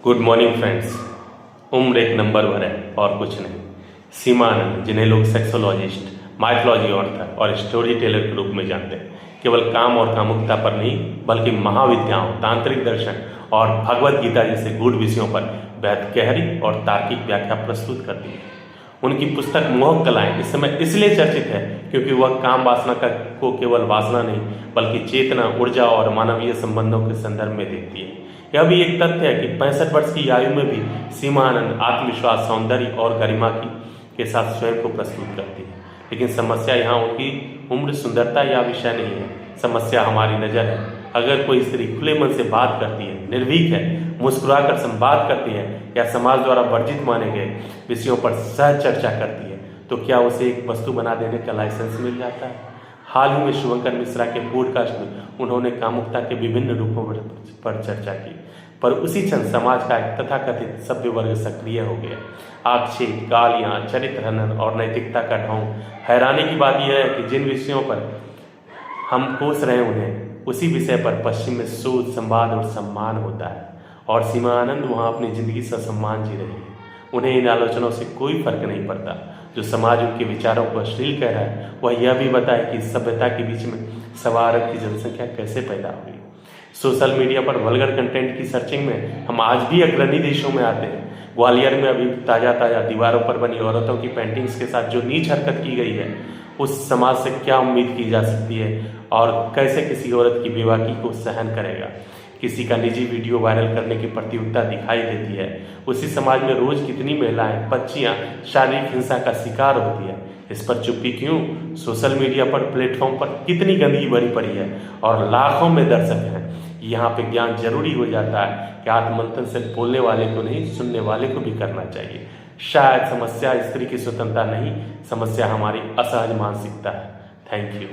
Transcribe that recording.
Good morning friends. उम्र एक number भर है और कुछ नहीं। सीमा आनंद, जिन्हें लोग सेक्सोलॉजिस्ट, माइथोलॉजी ऑथर और स्टोरी टेलर के रूप में जानते हैं, केवल काम और कामुकता पर नहीं बल्कि महाविद्याओं, तांत्रिक दर्शन और भगवत गीता जैसे गूढ़ विषयों पर बेहद गहरी और तार्किक व्याख्या प्रस्तुत करती है। उनकी पुस्तक मोहक कलाएं इस समय इसलिए चर्चित है क्योंकि वह काम वासना को केवल वासना नहीं बल्कि चेतना, ऊर्जा और मानवीय संबंधों के संदर्भ में देखती है। यह भी एक तथ्य है कि 65 वर्ष की आयु में भी सीमा आनंद आत्मविश्वास, सौंदर्य और गरिमा के साथ स्वयं को प्रस्तुत करती है। लेकिन समस्या यहाँ उनकी उम्र, सुंदरता या विषय नहीं है। समस्या हमारी नज़र है। अगर कोई स्त्री खुले मन से बात करती है, निर्भीक है, मुस्कुराकर संवाद करती है या समाज द्वारा वर्जित माने गए विषयों पर सह चर्चा करती है, तो क्या उसे एक वस्तु बना देने का लाइसेंस मिल जाता है? हाल ही में शुभंकर मिश्रा के पॉडकास्ट में उन्होंने कामुकता के विभिन्न रूपों पर चर्चा की, पर उसी क्षण समाज का एक तथाकथित सभ्य वर्ग सक्रिय हो गया। आक्षेप, गालियां, चरित्र हनन और नैतिकता का ढोंग। हैरानी की बात यह है कि जिन विषयों पर हम कोस रहे उन्हें उसी विषय पर पश्चिम में शोध, संवाद और सम्मान होता है, और सीमा आनंद वहाँ अपनी जिंदगी ससम्मान जी रही है। उन्हें इन आलोचनाओं से कोई फर्क नहीं पड़ता। जो समाज उनके विचारों को अश्लील कह रहा है, वह यह भी बताए कि सभ्यता के बीच में सवा अरब की जनसंख्या कैसे पैदा हुई। सोशल मीडिया पर वल्गर कंटेंट की सर्चिंग में हम आज भी अग्रणी देशों में आते हैं। ग्वालियर में अभी ताज़ा दीवारों पर बनी औरतों की पेंटिंग्स के साथ जो नीच हरकत की गई है, उस समाज से क्या उम्मीद की जा सकती है और कैसे किसी औरत की बेबाकी को सहन करेगा। किसी का निजी वीडियो वायरल करने की प्रतियोगिता दिखाई देती है। उसी समाज में रोज कितनी महिलाएं, बच्चियां शारीरिक हिंसा का शिकार होती है। इस पर चुप्पी क्यों? सोशल मीडिया पर, प्लेटफॉर्म पर कितनी गंदगी भरी पड़ी है और लाखों में दर्शक हैं। यहाँ पे ज्ञान जरूरी हो जाता है कि आत्ममंथन से बोलने वाले को नहीं, सुनने वाले को भी करना चाहिए। शायद समस्या स्त्री की स्वतंत्रता नहीं, समस्या हमारी असहज मानसिकता है। Thank you.